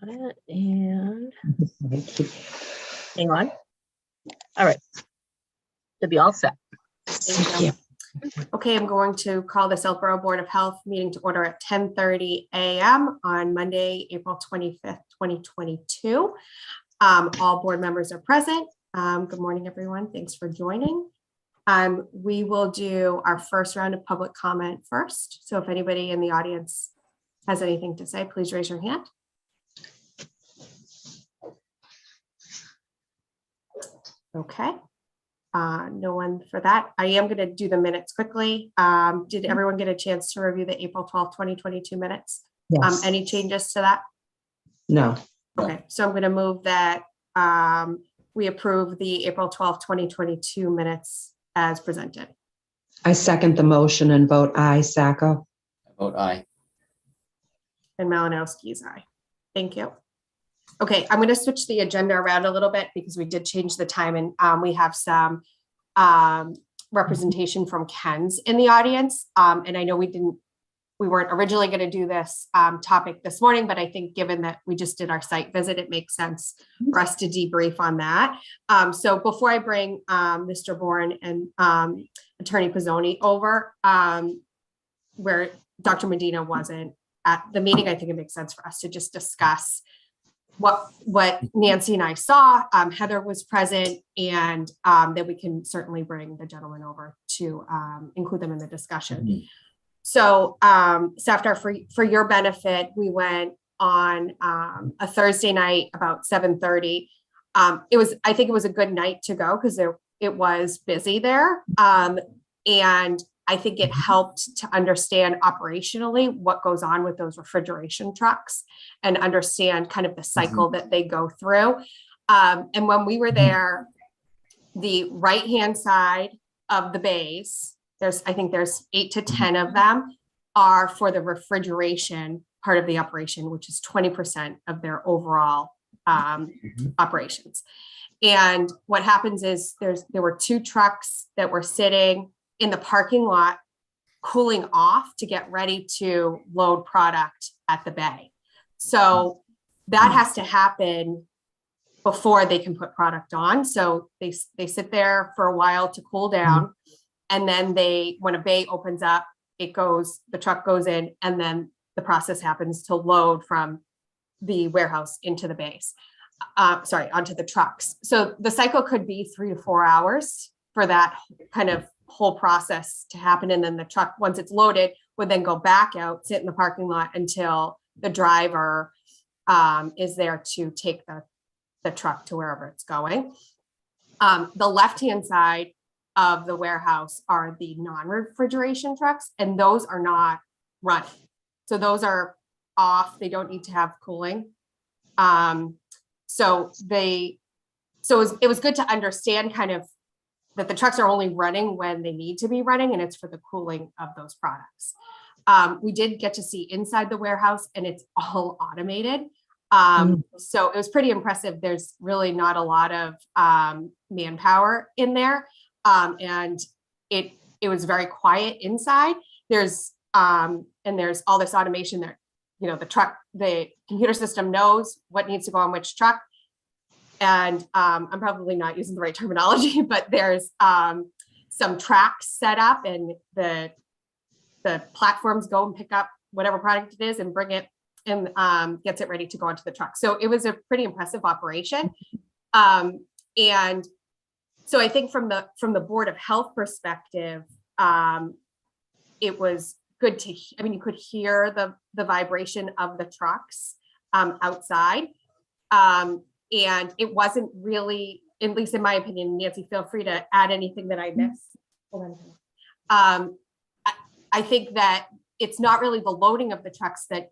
Got it. And hang on. All right. To be all set. Thank you. Okay, I'm going to call the Southborough Board of Health meeting to order at 10:30 a.m. on Monday, April 25th, 2022. All board members are present. Good morning, everyone. Thanks for joining. We will do our first round of public comment first. So if anybody in the audience has anything to say, please raise your hand. Okay. No one for that. I am going to do the minutes quickly. Did everyone get a chance to review the April 12th, 2022 minutes? Yes. Any changes to that? No. Okay, so I'm going to move that we approve the April 12th, 2022 minutes as presented. I second the motion and vote aye. Sacco. I vote aye. And Malinowski's aye. Thank you. Okay, I'm going to switch the agenda around a little bit because we did change the time, and we have some representation from Ken's in the audience. And I know we weren't originally going to do this topic this morning, but I think given that we just did our site visit, it makes sense for us to debrief on that. So before I bring Mr. Bourne and Attorney Pizzoni over, where Dr. Medina wasn't at the meeting, I think it makes sense for us to just discuss what Nancy and I saw. Heather was present, and then we can certainly bring the gentleman over to include them in the discussion. Mm-hmm. So Safdar, for your benefit, we went on a Thursday night about 7:30. I think it was a good night to go because it was busy there. And I think it helped to understand operationally what goes on with those refrigeration trucks and understand kind of the cycle that they go through. And when we were there, the right-hand side of the bays, I think there's 8 to 10 of them, are for the refrigeration part of the operation, which is 20% of their overall operations. And what happens is there were 2 trucks that were sitting in the parking lot cooling off to get ready to load product at the bay. So that has to happen before they can put product on. So they sit there for a while to cool down. And then when a bay opens up, the truck goes in, and then the process happens to load from the warehouse into the bays, onto the trucks. So the cycle could be 3 to 4 hours for that kind of whole process to happen. And then the truck, once it's loaded, would then go back out, sit in the parking lot until the driver is there to take the truck to wherever it's going. The left-hand side of the warehouse are the non-refrigeration trucks, and those are not running. So those are off. They don't need to have cooling. So it was good to understand kind of that the trucks are only running when they need to be running, and it's for the cooling of those products. We did get to see inside the warehouse, and it's all automated. So it was pretty impressive. There's really not a lot of manpower in there. And it was very quiet inside. There's all this automation there. You know, the computer system knows what needs to go on which truck. And I'm probably not using the right terminology, but there's some tracks set up, and the platforms go and pick up whatever product it is and bring it and gets it ready to go onto the truck. So it was a pretty impressive operation. And so I think from the Board of Health perspective, it was good you could hear the vibration of the trucks outside. And it wasn't really, at least in my opinion, Nancy, feel free to add anything that I missed. I think that it's not really the loading of the trucks that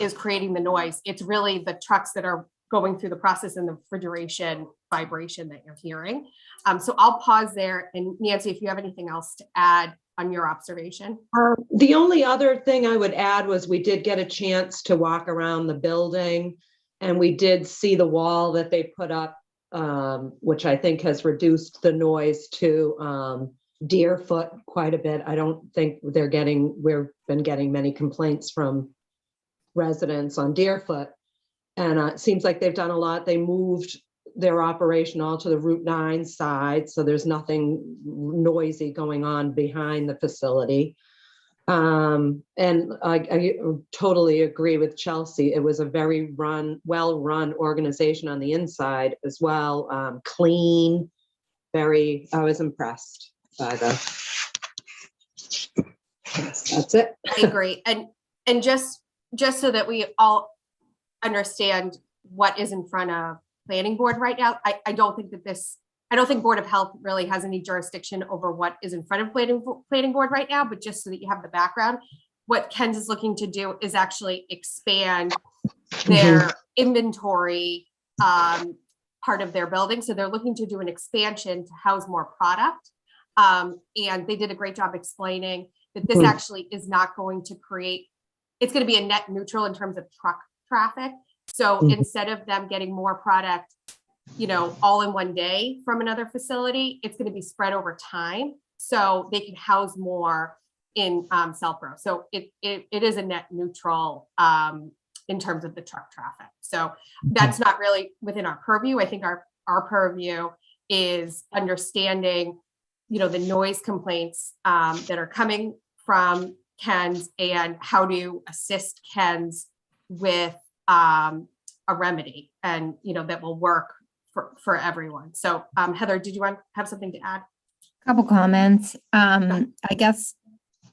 is creating the noise. It's really the trucks that are going through the process and the refrigeration vibration that you're hearing. So I'll pause there. And Nancy, if you have anything else to add on your observation. The only other thing I would add was we did get a chance to walk around the building, and we did see the wall that they put up, which I think has reduced the noise to Deerfoot quite a bit. I don't think we've been getting many complaints from residents on Deerfoot. And it seems like they've done a lot. They moved their operation all to the Route 9 side, so there's nothing noisy going on behind the facility. And I totally agree with Chelsea. It was a very well-run organization on the inside as well. Clean, I was impressed by that's it. I agree. And just so that we all understand what is in front of planning board right now, I don't think Board of Health really has any jurisdiction over what is in front of planning board right now, but just so that you have the background, what Ken's is looking to do is actually expand their inventory part of their building. So they're looking to do an expansion to house more product. And they did a great job explaining that this actually is not going to it's going to be a net neutral in terms of truck traffic. So instead of them getting more product, all in one day from another facility, it's going to be spread over time. So they can house more in Southborough. So it is a net neutral in terms of the truck traffic. So that's not really within our purview. I think our purview is understanding, the noise complaints that are coming from Ken's and how to assist Ken's with a remedy and, that will work for everyone. So Heather, did you want to have something to add? Couple comments. I guess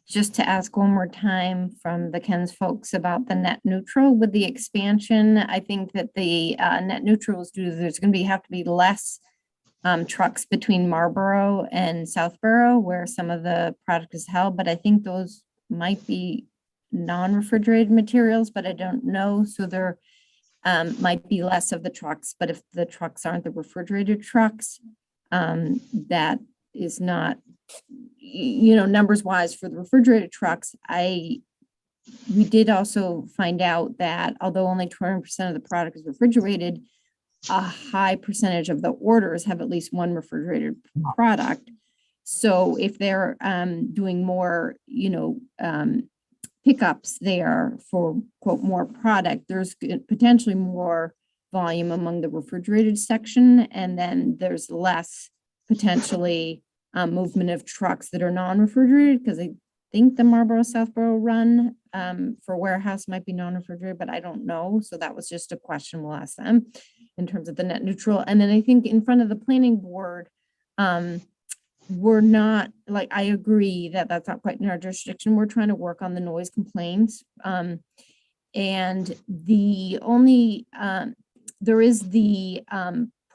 just to ask one more time from the Ken's folks about the net neutral with the expansion. I think that the net neutral is due to there's going to have to be less trucks between Marlborough and Southborough where some of the product is held, but I think those might be non-refrigerated materials, but I don't know. So there might be less of the trucks, but if the trucks aren't the refrigerated trucks, that is not, numbers wise for the refrigerated trucks. We did also find out that although only 20% of the product is refrigerated, a high percentage of the orders have at least one refrigerated product. So if they're doing more, pickups there for quote more product, there's potentially more volume among the refrigerated section, and then there's less potentially movement of trucks that are non-refrigerated, because I think the Marlborough Southborough run for warehouse might be non-refrigerated, but I don't know. So that was just a question we'll ask them in terms of the net neutral. And then I think in front of the planning board, we're not, I agree that that's not quite in our jurisdiction. We're trying to work on the noise complaints. And the only, there is the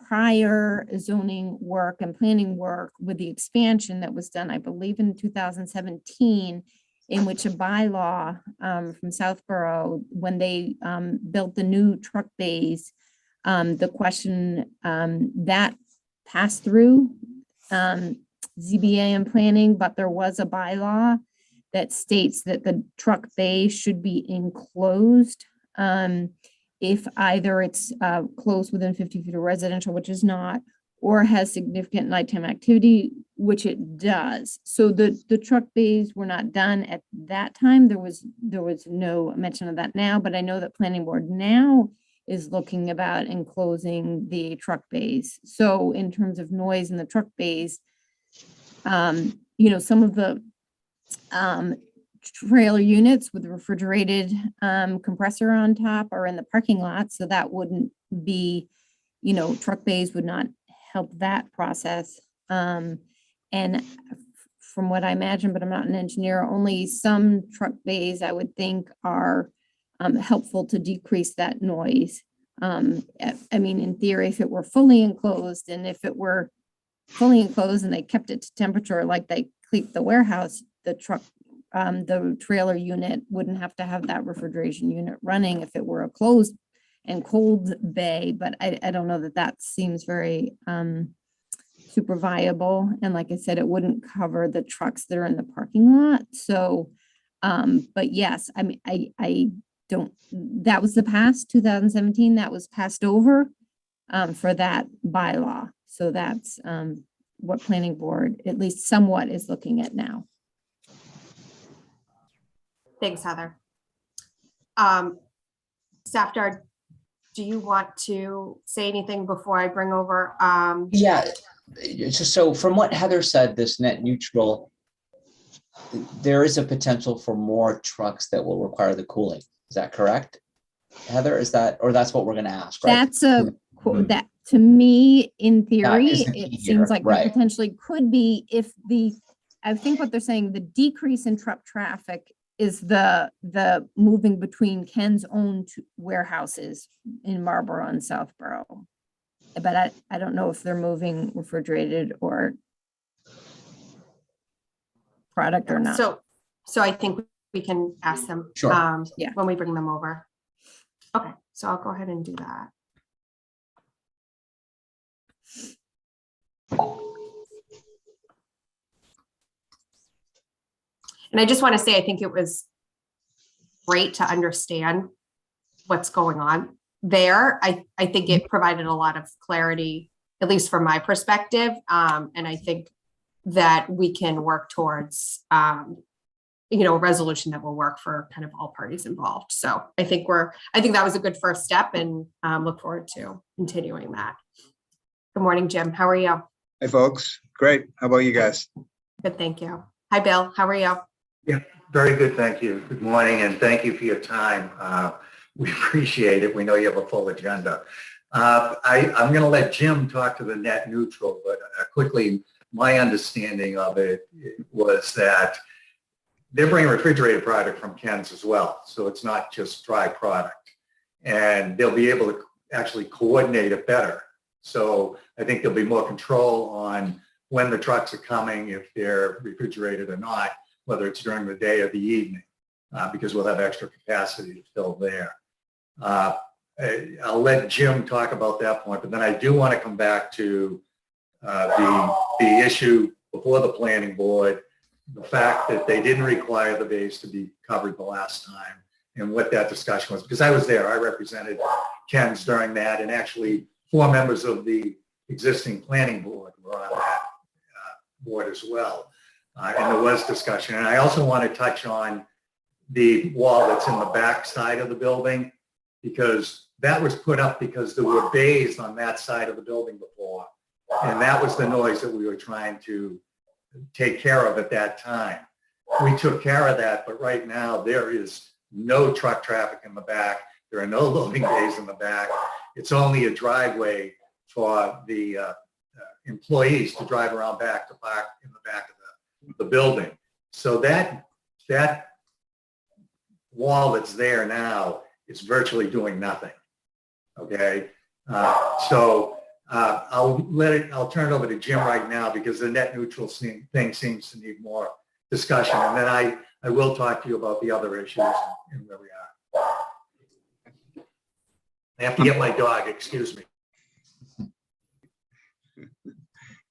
prior zoning work and planning work with the expansion that was done, I believe in 2017, in which a bylaw from Southborough, when they built the new truck bays, the question that passed through ZBA and planning, but there was a bylaw that states that the truck bay should be enclosed if either it's closed within 50 feet of residential, which is not, or has significant nighttime activity, which it does. So the truck bays were not done at that time. There was no mention of that now, but I know that planning board now is looking about enclosing the truck bays. So in terms of noise in the truck bays, some of the trailer units with refrigerated compressor on top are in the parking lot. So that wouldn't be, truck bays would not help that process. And from what I imagine, but I'm not an engineer, only some truck bays I would think are helpful to decrease that noise. I mean, in theory, if it were fully enclosed and if it were fully enclosed and they kept it to temperature like they keep the warehouse, the truck, the trailer unit wouldn't have to have that refrigeration unit running if it were a closed and cold bay. But I don't know that seems very super viable. And like I said, it wouldn't cover the trucks that are in the parking lot. So, but yes, I mean, I don't, that was the past 2017, that was passed over for that bylaw. So that's what planning board, at least somewhat, is looking at now. Thanks, Heather. Safdar, do you want to say anything before I bring over? Yeah, it's just so from what Heather said, this net neutral, there is a potential for more trucks that will require the cooling. Is that correct, Heather? Is that, or that's what we're going to ask, right? That's that to me, in theory, is the key it here, seems like there right. potentially could be if I think what they're saying, the decrease in truck traffic is the moving between Ken's own warehouses in Marlboro and Southborough. But I don't know if they're moving refrigerated or product or not. So I think we can ask them Sure. Yeah. when we bring them over. Okay, so I'll go ahead and do that. And I just want to say, I think it was great to understand what's going on there. I think it provided a lot of clarity, at least from my perspective. And I think that we can work towards, a resolution that will work for kind of all parties involved. So I think that was a good first step, and look forward to continuing that. Good morning, Jim. How are you? Hey, folks. Great. How about you guys? Good, thank you. Hi, Bill. How are you? Yeah, very good. Thank you. Good morning, and thank you for your time. We appreciate it. We know you have a full agenda. I'm going to let Jim talk to the net neutral, but quickly, my understanding of it was that they're bringing refrigerated product from Ken's as well. So it's not just dry product, and they'll be able to actually coordinate it better. So I think there'll be more control on when the trucks are coming, if they're refrigerated or not, whether it's during the day or the evening, because we'll have extra capacity to fill there. I'll let Jim talk about that point, but then I do want to come back to the issue before the planning board, the fact that they didn't require the base to be covered the last time, and what that discussion was, because I was there. I represented Ken's during that, and actually 4 members of the existing planning board were on that board as well. And there was discussion. And I also want to touch on the wall that's in the back side of the building, because that was put up because there were bays on that side of the building before. And that was the noise that we were trying to take care of at that time. We took care of that, but right now there is no truck traffic in the back. There are no loading bays in the back. It's only a driveway for the employees to drive around back to park in the back of the building. So that wall that's there now is virtually doing nothing. Okay, I'll turn it over to Jim right now, because the net neutral thing seems to need more discussion, and then I will talk to you about the other issues and where we are. I have to get my dog. Excuse me.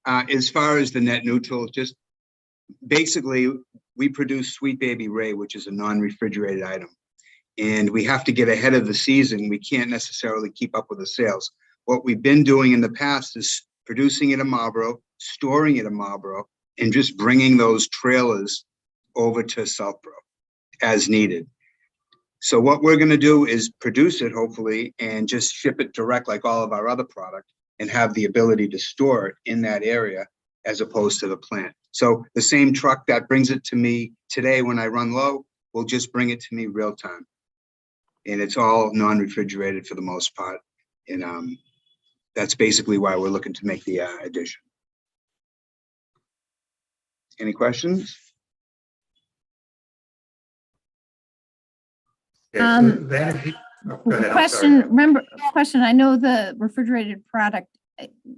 As far as the net neutral, just basically, we produce Sweet Baby Ray, which is a non-refrigerated item. And we have to get ahead of the season. We can't necessarily keep up with the sales. What we've been doing in the past is producing it in Marlboro, storing it in Marlboro, and just bringing those trailers over to Southborough as needed. So what we're going to do is produce it, hopefully, and just ship it direct like all of our other product, and have the ability to store it in that area as opposed to the plant. So the same truck that brings it to me today when I run low will just bring it to me real time. And it's all non-refrigerated for the most part. And that's basically why we're looking to make the addition. Any questions? Okay, so that is, oh, go ahead, I'm sorry. Question, I know the refrigerated product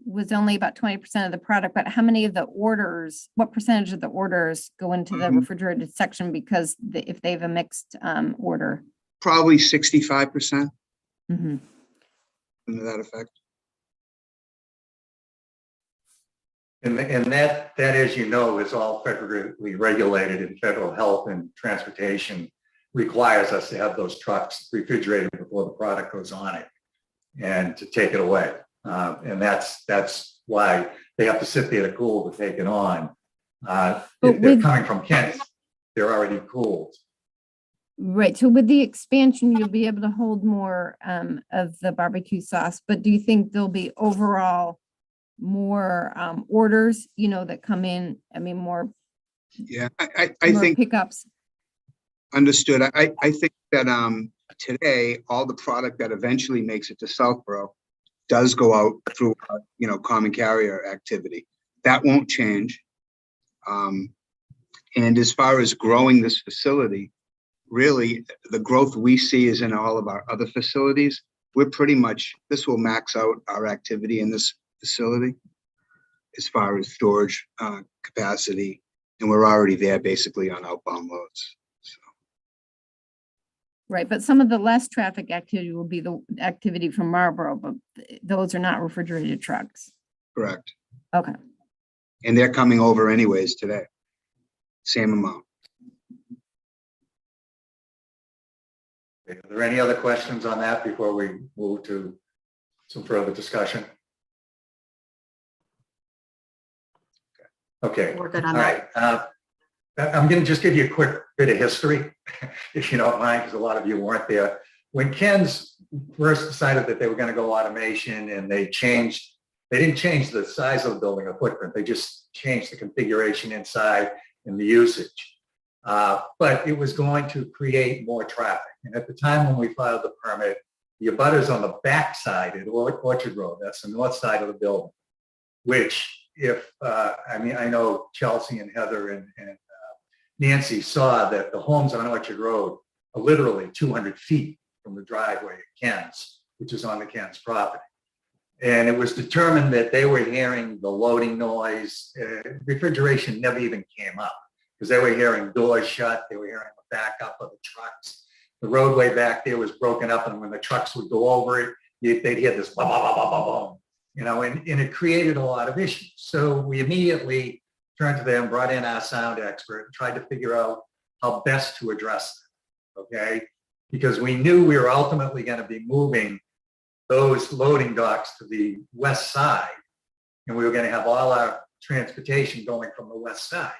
was only about 20% of the product, but how many of the orders, what percentage of the orders go into the refrigerated section, because if they have a mixed order? Probably 65%. Mm-hmm. To that effect. And that, as you know, is all federally regulated, and federal health and transportation requires us to have those trucks refrigerated before the product goes on it and to take it away. And that's why they have to sit there to cool to take it on. If they're coming from Kent, they're already cooled. Right, so with the expansion, you'll be able to hold more of the barbecue sauce, but do you think there'll be overall more orders, you know, that come in? I mean, more Yeah, I more think, pickups? understood. I think that today, all the product that eventually makes it to Southborough does go out through, common carrier activity. That won't change. And as far as growing this facility, really, the growth we see is in all of our other facilities. We're pretty much, this will max out our activity in this facility as far as storage capacity, and we're already there basically on outbound loads. So, Right, but some of the less traffic activity will be the activity from Marlboro, but those are not refrigerated trucks. correct. Okay. And they're coming over anyways today. Same amount. Are there any other questions on that before we move to some further discussion? Okay. We're good on All that. right. I'm going to just give you a quick bit of history, if you don't mind, because a lot of you weren't there. When Ken's first decided that they were going to go automation, and they didn't change the size of the building or footprint. They just changed the configuration inside and the usage. But it was going to create more traffic. And at the time when we filed the permit, the abutters on the back side at Orchard Road, that's the north side of the building, which I know Chelsea and Heather and Nancy saw that the homes on Orchard Road are literally 200 feet from the driveway at Ken's, which is on the Ken's property. And it was determined that they were hearing the loading noise. Refrigeration never even came up because they were hearing doors shut. They were hearing the backup of the trucks. The roadway back there was broken up, and when the trucks would go over it, they'd hear this bum, bum, bum, bum, bum, bum, and it created a lot of issues. So we immediately turned to them, brought in our sound expert, and tried to figure out how best to address them, okay? Because we knew we were ultimately going to be moving those loading docks to the west side, and we were going to have all our transportation going from the west side.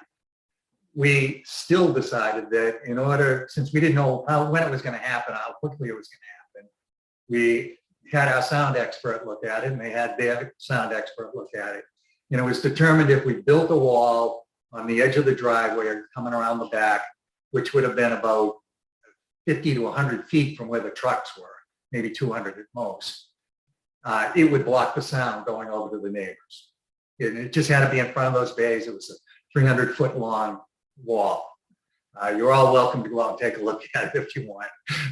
We still decided that in order, since we didn't know when it was going to happen, how quickly it was going to happen, we had our sound expert look at it, and they had their sound expert look at it. And it was determined if we built a wall on the edge of the driveway coming around the back, which would have been about 50 to 100 feet from where the trucks were, maybe 200 at most, it would block the sound going over to the neighbors. It just had to be in front of those bays. It was a 300-foot long wall. You're all welcome to go out and take a look at it if you want,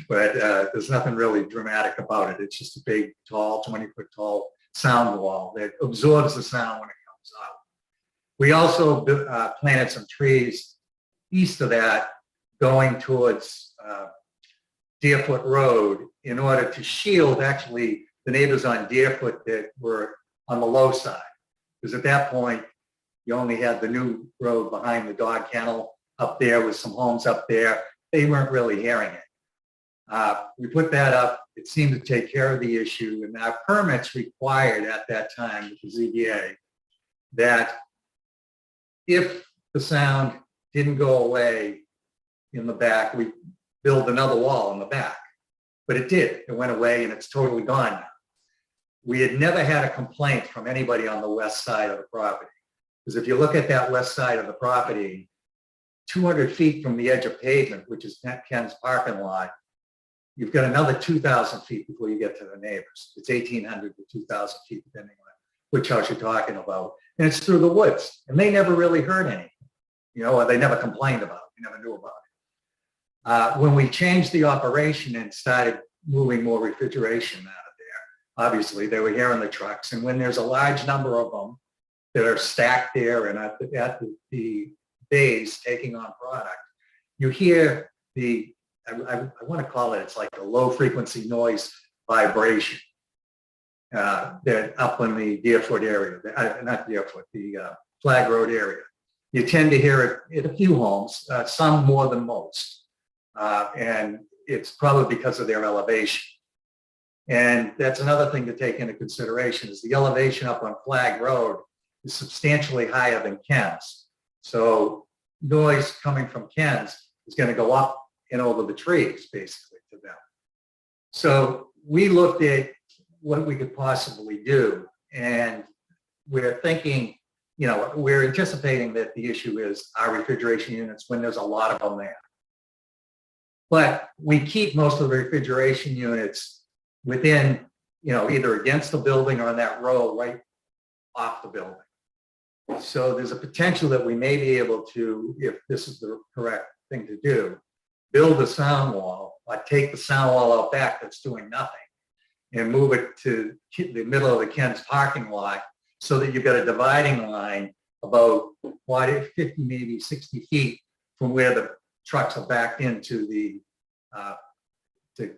but there's nothing really dramatic about it. It's just a big, tall, 20-foot tall sound wall that absorbs the sound when it comes out. We also planted some trees east of that going towards Deerfoot Road in order to shield actually the neighbors on Deerfoot that were on the low side. Because at that point, you only had the new road behind the dog kennel up there with some homes up there. They weren't really hearing it. We put that up. It seemed to take care of the issue, and our permits required at that time with the ZBA that if the sound didn't go away in the back, we build another wall in the back. But it did. It went away, and it's totally gone now. We had never had a complaint from anybody on the west side of the property. Because if you look at that west side of the property, 200 feet from the edge of pavement, which is Ken's parking lot, you've got another 2,000 feet before you get to the neighbors. It's 1,800 to 2,000 feet, depending on which house you're talking about. And it's through the woods. And they never really heard anything, or they never complained about it. They never knew about it. When we changed the operation and started moving more refrigeration out of there, obviously they were hearing the trucks. And when there's a large number of them that are stacked there and at the bays taking on product, you hear I want to call it, it's like a low frequency noise vibration that up in the Deerfoot area, not Deerfoot, the Flag Road area. You tend to hear it in a few homes, some more than most. And it's probably because of their elevation. And that's another thing to take into consideration is the elevation up on Flag Road is substantially higher than Ken's. So noise coming from Ken's is going to go up and over the trees, basically, to them. So we looked at what we could possibly do, and we're thinking, we're anticipating that the issue is our refrigeration units when there's a lot of them there. But we keep most of the refrigeration units within, either against the building or on that row right off the building. So there's a potential that we may be able to, if this is the correct thing to do, build a sound wall, or take the sound wall out back that's doing nothing and move it to the middle of the Ken's parking lot so that you've got a dividing line about 50, maybe 60 feet from where the trucks are backed into the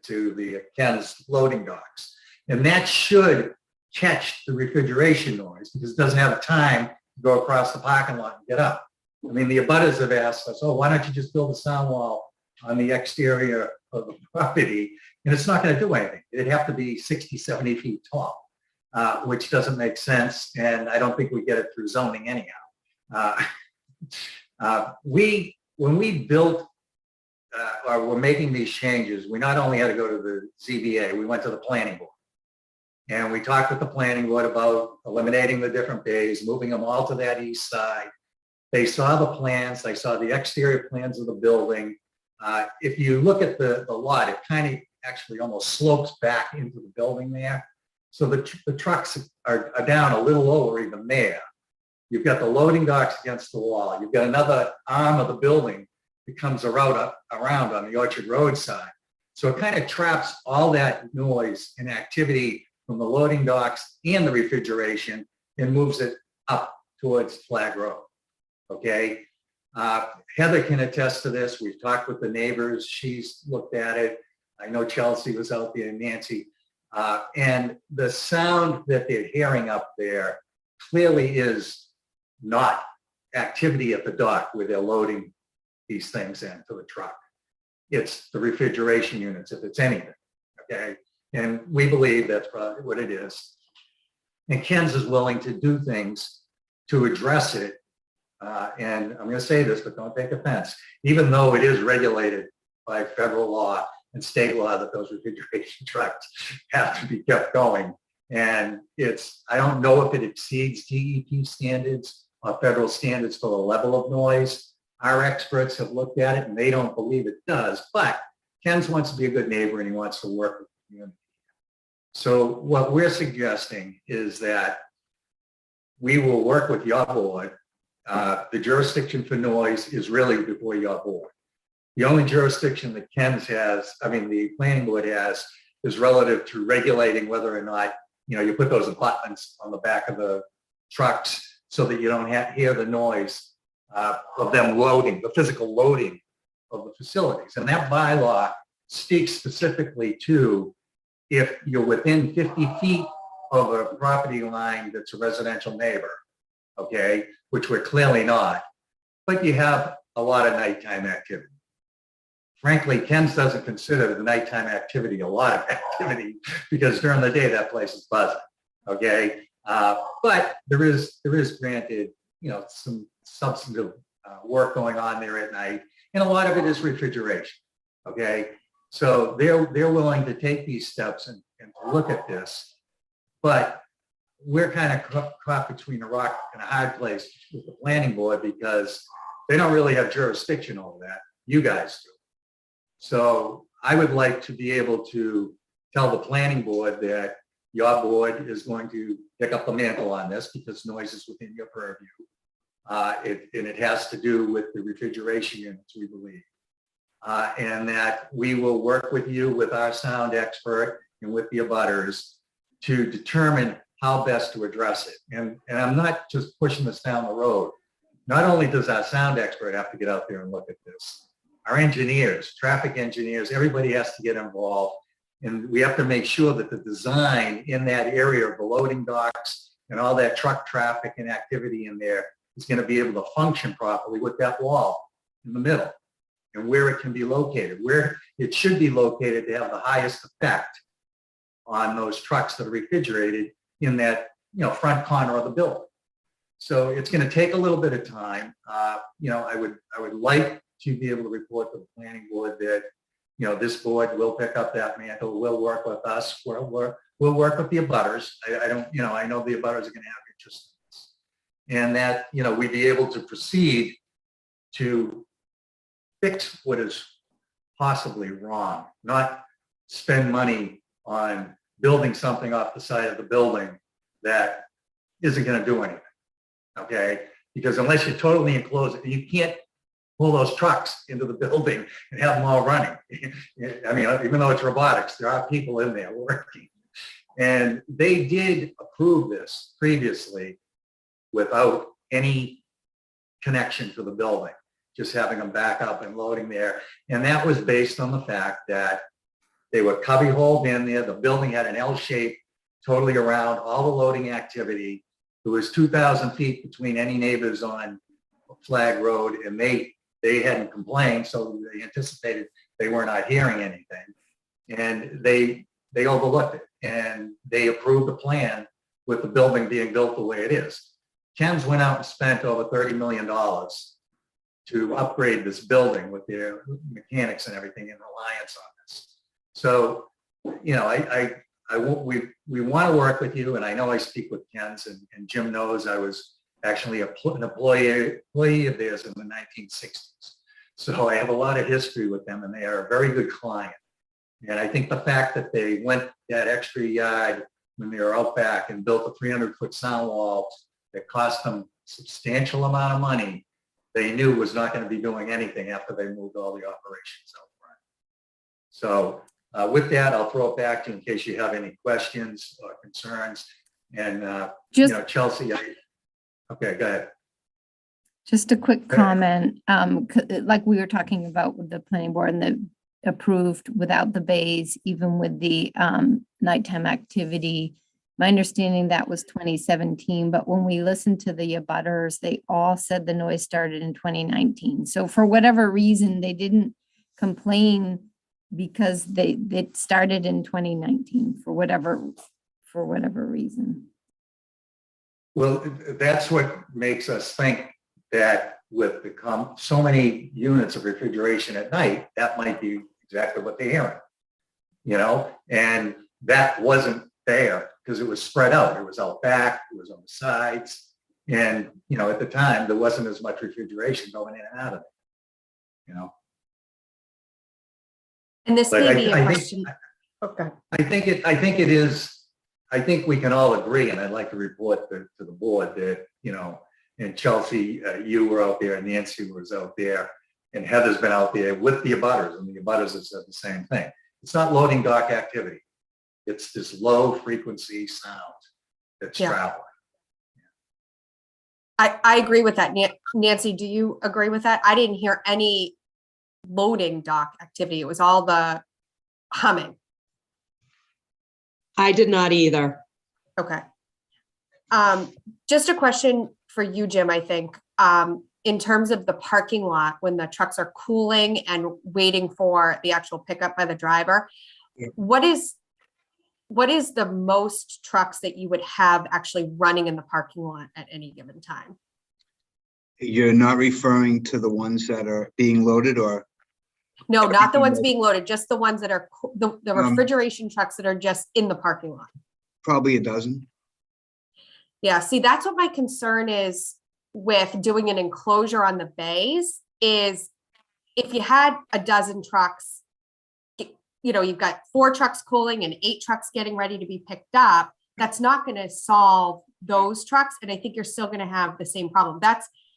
to the Ken's loading docks. And that should catch the refrigeration noise because it doesn't have time to go across the parking lot and get up. I mean, the abutters have asked us, why don't you just build a sound wall on the exterior of the property? And it's not going to do anything. It'd have to be 60, 70 feet tall, which doesn't make sense. And I don't think we get it through zoning anyhow. When we built or we're making these changes, we not only had to go to the ZBA, we went to the planning board. And we talked with the planning board about eliminating the different bays, moving them all to that east side. They saw the plans, they saw the exterior plans of the building. If you look at the lot, it kind of actually almost slopes back into the building there. So the trucks are down a little lower even there. You've got the loading docks against the wall. You've got another arm of the building that comes around on the Orchard Road side. So it kind of traps all that noise and activity from the loading docks and the refrigeration and moves it up towards Flag Road. Okay. Heather can attest to this. We've talked with the neighbors. She's looked at it. I know Chelsea was out there, and Nancy. And the sound that they're hearing up there clearly is not activity at the dock where they're loading these things into the truck. It's the refrigeration units, if it's anything, okay? And we believe that's probably what it is. And Ken's is willing to do things to address it. And I'm gonna say this, but don't take offense, even though it is regulated by federal law and state law that those refrigeration trucks have to be kept going. And I don't know if it exceeds DEP standards or federal standards for the level of noise. Our experts have looked at it and they don't believe it does, but Ken's wants to be a good neighbor and he wants to work with the community. So what we're suggesting is that we will work with your board. The jurisdiction for noise is really before your board. The only jurisdiction that Ken's has, the planning board has, is relative to regulating whether or not, you put those abutments on the back of the trucks so that you don't hear the noise of them loading, the physical loading of the facilities. And that bylaw speaks specifically to if you're within 50 feet of a property line that's a residential neighbor, okay, which we're clearly not, but you have a lot of nighttime activity. Frankly, Ken's doesn't consider the nighttime activity a lot of activity because during the day that place is buzzing, okay? But there is granted, some substantive work going on there at night, and a lot of it is refrigeration, okay? So they're willing to take these steps and to look at this, but we're kind of caught between a rock and a hard place with the planning board because they don't really have jurisdiction over that. You guys do. So I would like to be able to tell the planning board that your board is going to pick up the mantle on this because noise is within your purview. And it has to do with the refrigeration units, we believe. And that we will work with you, with our sound expert and with the abutters to determine how best to address it. And I'm not just pushing this down the road. Not only does our sound expert have to get out there and look at this, our engineers, traffic engineers, everybody has to get involved. And we have to make sure that the design in that area of the loading docks and all that truck traffic and activity in there is going to be able to function properly with that wall in the middle and where it can be located, where it should be located to have the highest effect on those trucks that are refrigerated in that front corner of the building. So it's going to take a little bit of time. I would like she'd be able to report to the planning board that, you know, this board will pick up that mantle, will work with us, we'll work with the abutters. I don't, you know, I know the abutters are gonna have interest in this. And that, you know, we'd be able to proceed to fix what is possibly wrong, not spend money on building something off the side of the building that isn't going to do anything. Okay, because unless you totally enclose it, you can't pull those trucks into the building and have them all running. I mean, even though it's robotics, there are people in there working. And they did approve this previously without any connection to the building, just having them back up and loading there. And that was based on the fact that they were cubby holed in there. The building had an L shape totally around all the loading activity. There was 2,000 feet between any neighbors on Flag Road, and they hadn't complained, so they anticipated they were not hearing anything. And they overlooked it, and they approved the plan with the building being built the way it is. Ken's went out and spent over $30 million to upgrade this building with their mechanics and everything in reliance on this. So, you know, we want to work with you, and I know I speak with Ken's, and Jim knows I was actually an employee of theirs in the 1960s. So I have a lot of history with them, and they are a very good client. And I think the fact that they went that extra yard when they were out back and built a 300-foot sound wall that cost them a substantial amount of money, they knew was not going to be doing anything after they moved all the operations out front. So with that, I'll throw it back to you in case you have any questions or concerns. And, you know, Chelsea, okay, go ahead. Just a quick comment, like we were talking about with the planning board and the approved without the bays, even with the nighttime activity. My understanding that was 2017, but when we listened to the abutters, they all said the noise started in 2019. So for whatever reason, they didn't complain because it started in 2019 for whatever reason. Well, that's what makes us think that with so many units of refrigeration at night, that might be exactly what they're hearing, you know, and that wasn't there because it was spread out. It was out back, it was on the sides. And, you know, at the time, there wasn't as much refrigeration going in and out of it, you know. And this But may be a I question. I think we can all agree, and I'd like to report to the board that, you know, and Chelsea, you were out there, and Nancy was out there, and Heather's been out there with the abutters, and the abutters have said the same thing. It's not loading dock activity. It's this low frequency sound that's traveling. I agree with that. Nancy, do you agree with that? I didn't hear any loading dock activity. It was all the humming. I did not either. Okay. Just a question for you, Jim, I think, in terms of the parking lot, when the trucks are cooling and waiting for the actual pickup by the driver, what is the most trucks that you would have actually running in the parking lot at any given time? You're not referring to the ones that are being loaded, or? No, not the ones being loaded, just the ones that are the refrigeration trucks that are just in the parking lot. Probably a dozen. Yeah, see, that's what my concern is with doing an enclosure on the bays is if you had a dozen trucks, you know, you've got 4 trucks cooling and 8 trucks getting ready to be picked up, that's not going to solve those trucks. And I think you're still going to have the same problem.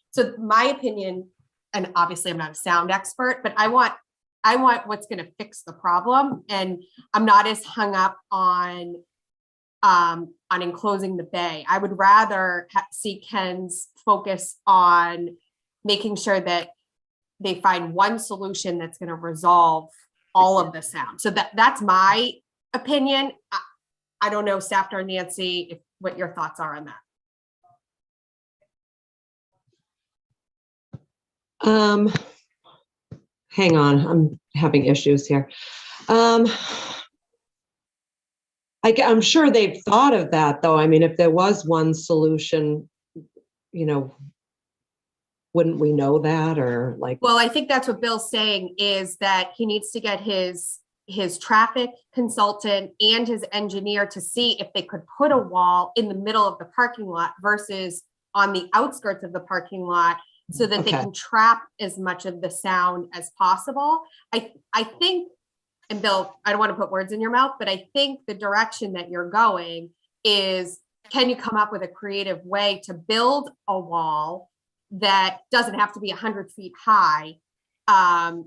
So my opinion, and obviously I'm not a sound expert, but I want what's going to fix the problem. And I'm not as hung up on enclosing the bay. I would rather see Ken's focus on making sure that they find one solution that's going to resolve all of the sound. So that's my opinion. I don't know, Safter or Nancy, what your thoughts are on that. Hang on, I'm having issues here. I'm sure they've thought of that, though. I mean, if there was one solution, you know, wouldn't we know that, or like? Well, I think that's what Bill's saying, is that he needs to get his traffic consultant and his engineer to see if they could put a wall in the middle of the parking lot versus on the outskirts of the parking lot, so that they Okay. can trap as much of the sound as possible. I think, and Bill, I don't want to put words in your mouth, but I think the direction that you're going is, can you come up with a creative way to build a wall that doesn't have to be 100 feet high? And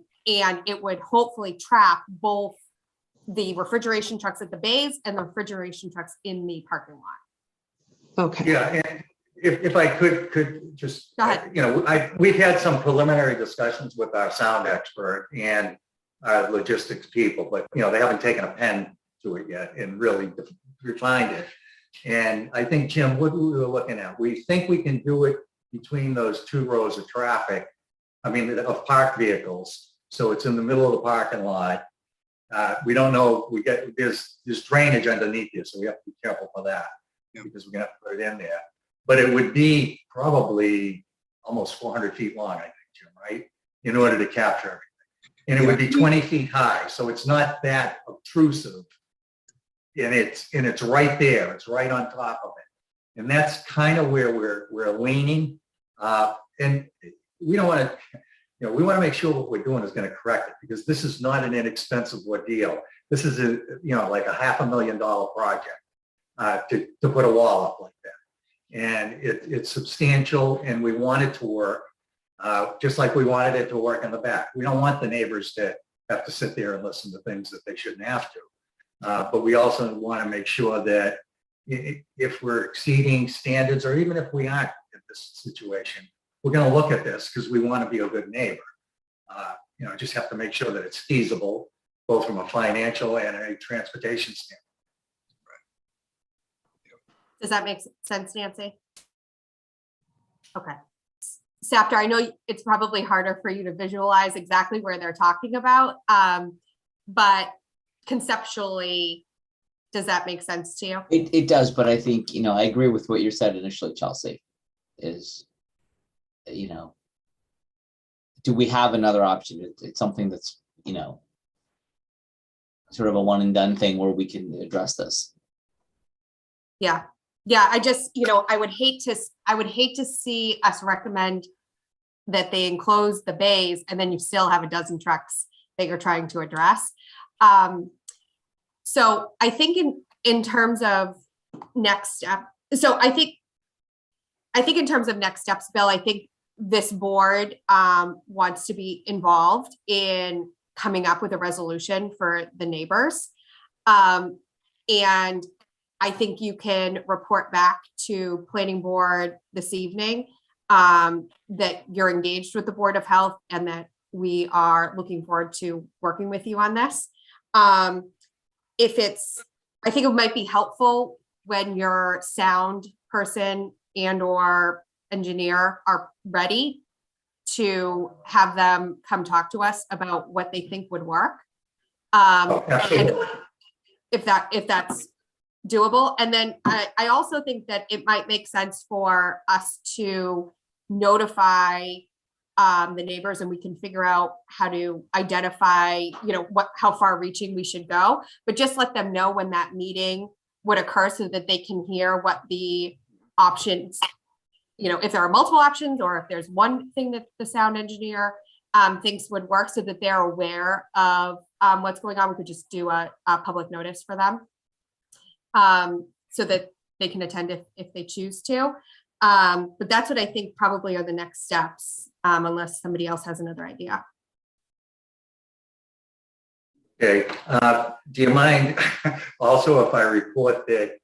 it would hopefully trap both the refrigeration trucks at the bays and the refrigeration trucks in the parking lot. Okay. Yeah, and if I could just, Go ahead. you know, we've had some preliminary discussions with our sound expert and our logistics people, but, you know, they haven't taken a pen to it yet and really refined it. And I think, Jim, what we were looking at, we think we can do it between those two rows of traffic, of parked vehicles. So it's in the middle of the parking lot. We don't know, there's drainage underneath you, so we have to be careful for that, because we're gonna have to put it in there. But it would be probably almost 400 feet long, I think, Jim, right? In order to capture everything. And it would be 20 feet high, so it's not that obtrusive. And it's right there, it's right on top of it. And that's kind of where we're leaning. And we don't want to, you know, we want to make sure what we're doing is going to correct it, because this is not an inexpensive ordeal. This is like a $500,000 project to put a wall up like that. And it's substantial, and we want it to work, just like we wanted it to work in the back. We don't want the neighbors to have to sit there and listen to things that they shouldn't have to. But we also want to make sure that if we're exceeding standards, or even if we aren't in this situation, we're going to look at this because we want to be a good neighbor. You know, just have to make sure that it's feasible, both from a financial and a transportation standpoint. Does that make sense, Nancy? Okay. Saptar, I know it's probably harder for you to visualize exactly where they're talking about, but conceptually, does that make sense to you? It does, but I think, you know, I agree with what you said initially, Chelsea, is, you know, do we have another option? It's something that's, you know, sort of a one and done thing where we can address this. Yeah. Yeah. I just, you know, I would hate to see us recommend that they enclose the bays and then you still have a dozen trucks that you're trying to address. So I think in terms of next step, so I think in terms of next steps, Bill, I think this board wants to be involved in coming up with a resolution for the neighbors. And I think you can report back to planning board this evening that you're engaged with the Board of Health and that we are looking forward to working with you on this. I think it might be helpful when your sound person and or engineer are ready to have them come talk to us about what they think would work. Absolutely. If that's doable. And then I also think that it might make sense for us to notify the neighbors, and we can figure out how to identify, you know, how far reaching we should go, but just let them know when that meeting would occur so that they can hear what the options, you know, if there are multiple options or if there's one thing that the sound engineer thinks would work, so that they're aware of what's going on. We could just do a public notice for them so that they can attend if they choose to. But that's what I think probably are the next steps, unless somebody else has another idea. Okay. Do you mind also if I report that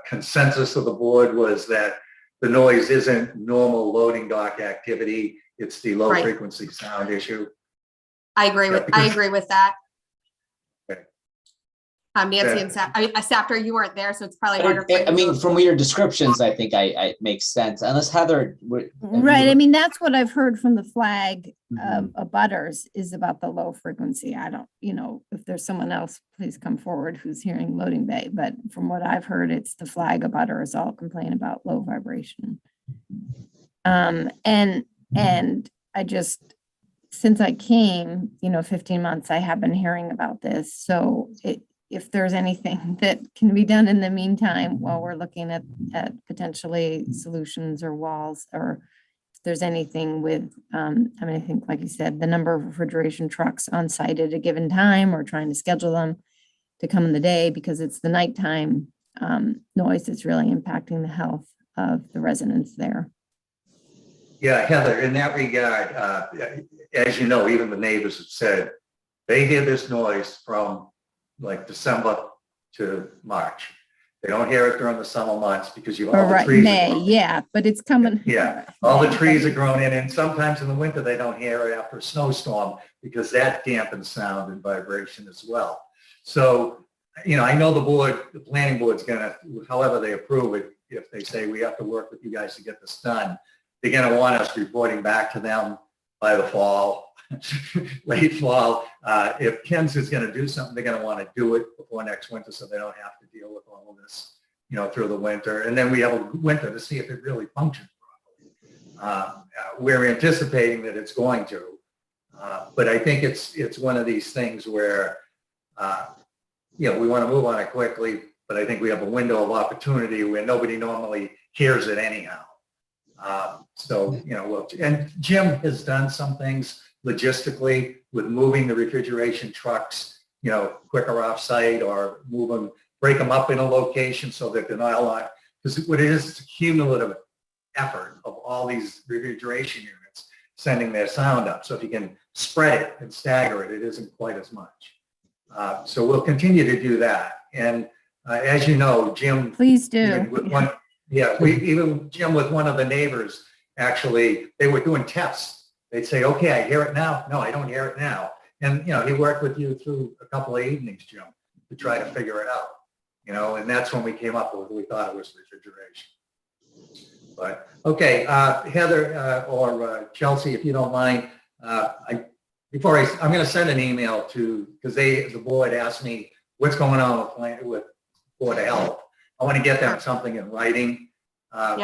consensus of the board was that the noise isn't normal loading dock activity, it's the low Right. frequency sound issue? I agree with that. Okay. Nancy and Saptar, you weren't there, so it's probably harder. I mean, from your descriptions, I think it makes sense. Unless Heather, Right, I mean, that's what I've heard from the flag Mhm. abutters is about the low frequency. I don't, you know, if there's someone else, please come forward who's hearing loading bay, but from what I've heard, it's the flag abutters all complain about low vibration. And And I just, since I came, 15 months, I have been hearing about this. So if there's anything that can be done in the meantime, while we're looking at potentially solutions or walls, or if there's anything with, I think, like you said, the number of refrigeration trucks on site at a given time, or trying to schedule them to come in the day, because it's the nighttime noise that's really impacting the health of the residents there. Yeah, Heather, in that regard, as you know, even the neighbors have said, they hear this noise from like December to March. They don't hear it during the summer months because all the Right, trees. May, yeah, but it's coming. Yeah, all the May, trees but- are grown in, and sometimes in the winter, they don't hear it after a snowstorm because that dampens sound and vibration as well. So, I know the planning board's gonna, however they approve it, if they say we have to work with you guys to get this done, they're gonna want us reporting back to them by the fall, late fall. If Ken's is gonna do something, they're gonna wanna do it before next winter so they don't have to deal with all of this, through the winter. And then we have a winter to see if it really functions properly. We're anticipating that it's going to, but I think it's one of these things where, we wanna move on it quickly, but I think we have a window of opportunity where nobody normally hears it anyhow. And Jim has done some things logistically with moving the refrigeration trucks, quicker off-site, or break them up in a location so that they're not on, because what it is, it's a cumulative effort of all these refrigeration units sending their sound up. So if you can spread it and stagger it, it isn't quite as much. So we'll continue to do that. And as you know, Jim, Please even do. with one, even Jim with one of the neighbors, actually, they were doing tests. They'd say, okay, I hear it now. No, I don't hear it now. And, he worked with you through a couple of evenings, Jim, to try to figure it out, and that's when we came up with, we thought it was refrigeration. But, okay, Heather or Chelsea, if you don't mind, I'm going to send an email because the board asked me what's going on with Board of Health. I want to get them something in writing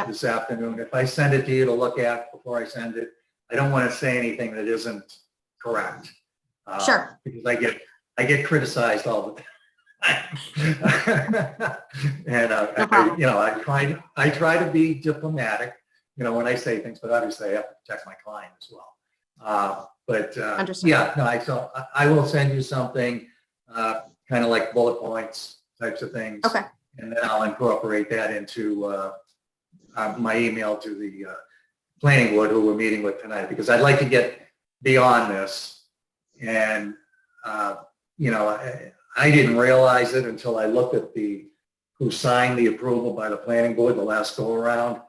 this afternoon. If I send it to you to look at before I send it, I don't want to say anything that isn't correct. Sure. Because I get criticized all the time. And I try to be diplomatic, when I say things, but obviously I have to protect my client as well. Understand. So I will send you something, kind of like bullet points types of things. Okay. And then I'll incorporate that into my email to the planning board who we're meeting with tonight, because I'd like to get beyond this. And, I didn't realize it until I looked at who signed the approval by the planning board the last go around.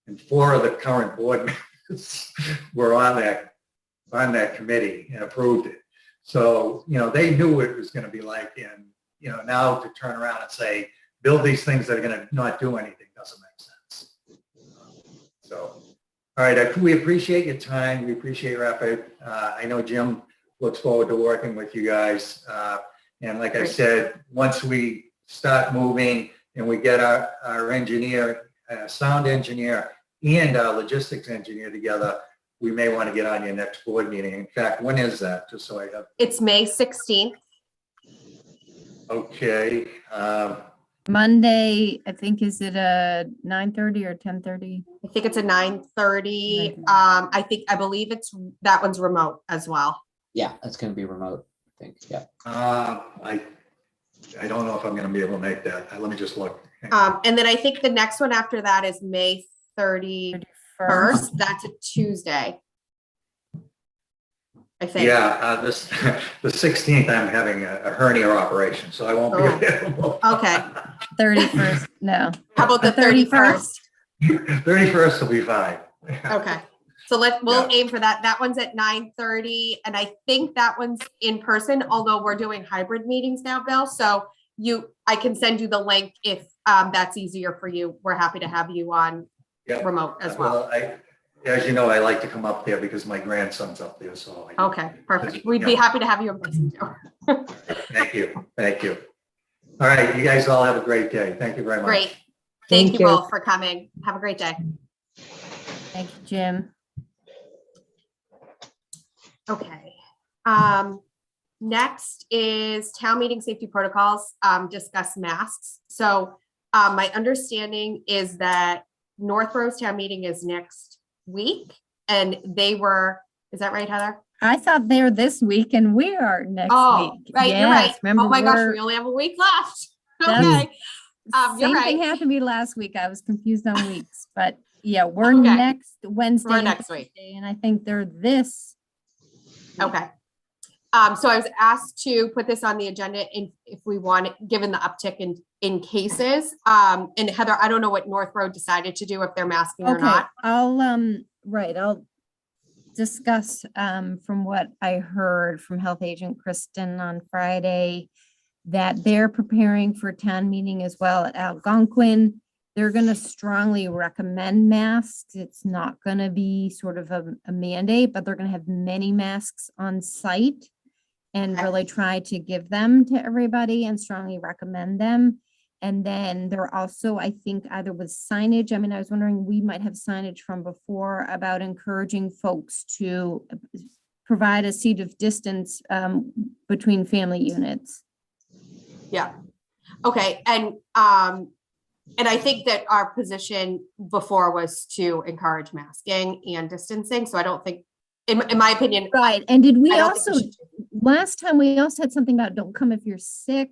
And 4 of the current board members were on that committee and approved it. So, they knew what it was going to be like. And, now to turn around and say, build these things that are going to not do anything doesn't make sense. So, all right, we appreciate your time. We appreciate your effort. I know Jim looks forward to working with you guys. And like I said, once we start moving and we get our engineer, sound engineer, and our logistics engineer together, we may want to get on your next board meeting. In fact, when is that? Just so I have. It's May 16th. Okay. Monday, I think, is it a 9:30 or 10:30? I think it's a 9:30. 9:30. I believe that one's remote as well. Yeah, that's going to be remote, I think. Yeah. I don't know if I'm going to be able to make that. Let me just look. And then I think the next one after that is May 31st. That's a Tuesday, I think. Yeah, the 16th, I'm having a hernia operation, so I won't be available. Okay. 31st, no. How about the 31st? 31st will be fine. Okay. So we'll aim for that. That one's at 9:30. And I think that one's in person, although we're doing hybrid meetings now, Bill. So I can send you the link if that's easier for you. We're happy to have you on remote as well. As you know, I like to come up there because my grandson's up there. So okay, perfect. We'd be happy to have you in person too. Thank you. Thank you. All right. You guys all have a great day. Thank you very much. Great. Thank you both for coming. Have a great day. Thank you, Jim. Okay. Next is town meeting safety protocols, discuss masks. So my understanding is that Northborough's town meeting is next week, and they were, is that right, Heather? I thought they were this week and we are next Oh, week. right, you're right. Yes, remember Oh my gosh, we're- we only have a week left. That's- Okay, you're Same thing right. happened to me last week. I was confused on weeks, but yeah, we're Okay. next Wednesday. We're and next week. Thursday, and I think they're this. week. Okay. So I was asked to put this on the agenda if we want it, given the uptick in cases. And Heather, I don't know what Northborough decided to do, if they're masking or Okay, not. I'll discuss, from what I heard from Health Agent Kristen on Friday, that they're preparing for town meeting as well at Algonquin. They're gonna strongly recommend masks. It's not gonna be sort of a mandate, but they're gonna have many masks on site and Okay. really try to give them to everybody and strongly recommend them. And then they're also, I think, either with signage, I mean, I was wondering, we might have signage from before about encouraging folks to provide a seat of distance between family units. Yeah. Okay. And I think that our position before was to encourage masking and distancing. So I don't think, in my opinion, Right, and did we I don't think also, we should change. last time we also had something about don't come if you're sick.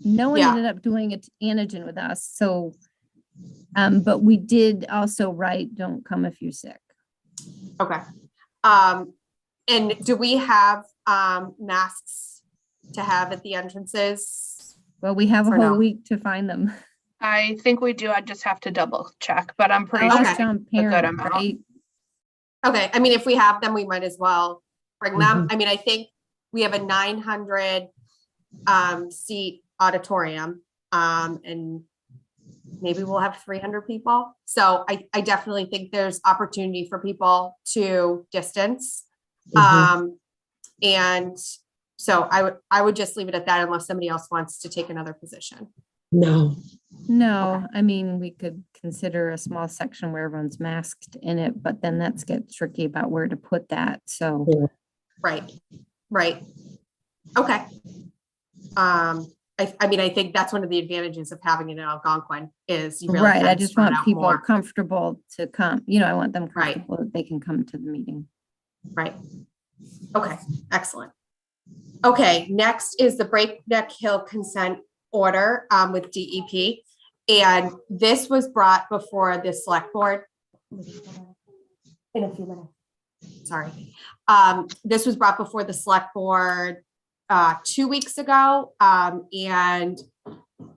No one Yeah. ended up doing an antigen with us, so, but we did also write, don't come if you're sick. Okay. And do we have masks to have at the entrances? Well, we have a For whole now. week to find them. I think we do. I just have to double check, but I'm pretty I'll sure. Okay. ask John a good Parent, amount. right? Okay, I mean, if we have them, we might as well bring them. I mean, I think we have a 900 seat auditorium, and maybe we'll have 300 people. So I definitely think there's opportunity for people to distance. And so I would just leave it at that unless somebody else wants to take another position. No. No, I mean, we could consider a small section where everyone's masked in it, but then that's gets tricky about where to put that, so. Right, right. Okay. I mean, I think that's one of the advantages of having it in Algonquin is you really Right, I can just spread want out people more. comfortable to come, you know, I want them Right. comfortable that they can come to the meeting. Right. Okay, excellent. Okay, next is the Breakneck Hill consent order with DEP. And this was brought before the select board in a few minutes. Sorry. This was brought before the select board 2 weeks ago. And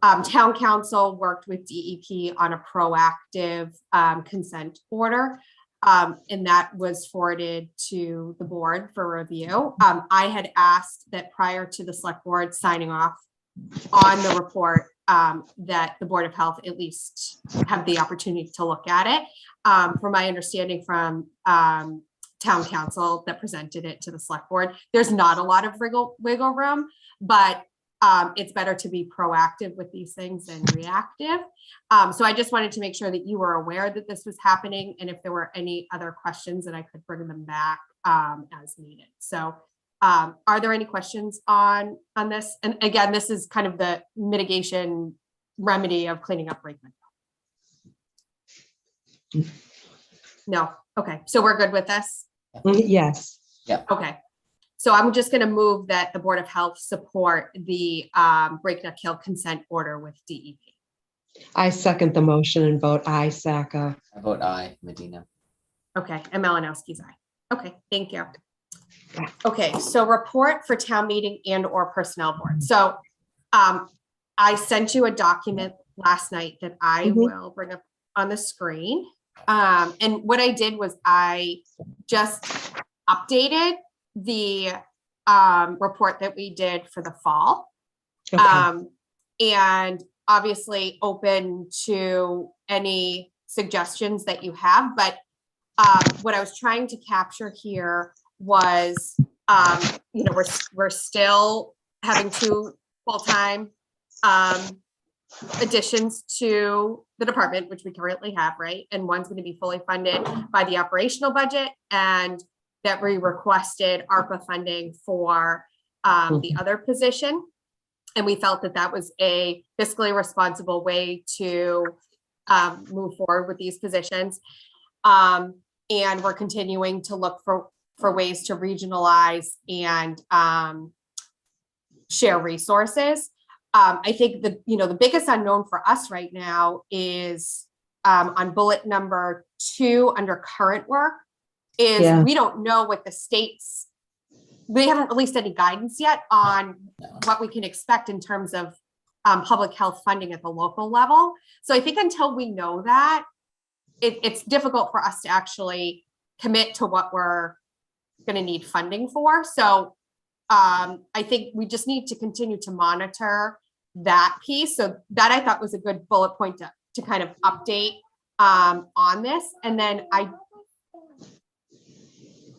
town council worked with DEP on a proactive consent order. And that was forwarded to the board for review. I had asked that prior to the select board signing off on the report, that the Board of Health at least have the opportunity to look at it. From my understanding from town council that presented it to the select board, there's not a lot of wiggle room, but it's better to be proactive with these things than reactive. So I just wanted to make sure that you were aware that this was happening, and if there were any other questions, that I could bring them back as needed. So are there any questions on this? And again, this is kind of the mitigation remedy of cleaning up Brakeman. No, okay, so we're good with this? Yes. Okay. So I'm just going to move that the Board of Health support the Breakneck Hill consent order with DEP. I second the motion and vote aye, Saka. I vote aye, Medina. Okay, and Malinowski's aye. Okay, thank you. Okay, so report for town meeting and or personnel board. So I sent you a document last night that I Mhm. will bring up on the screen. And what I did was I just updated the report that we did for the fall. Okay. And obviously open to any suggestions that you have, but what I was trying to capture here was, you know, we're still having 2 full-time additions to the department, which we currently have, right? And one's going to be fully funded by the operational budget, and that we requested ARPA funding for the other position. And we felt that that was a fiscally responsible way to move forward with these positions. And we're continuing to look for ways to regionalize and share resources. I think the biggest unknown for us right now is on bullet number 2 under current work is Yeah. we don't know what the states, they haven't released any guidance yet on what we can expect in terms of public health funding at the local level. So I think until we know that, it's difficult for us to actually commit to what we're going to need funding for. So I think we just need to continue to monitor that piece. So that I thought was a good bullet point to kind of update on this. And then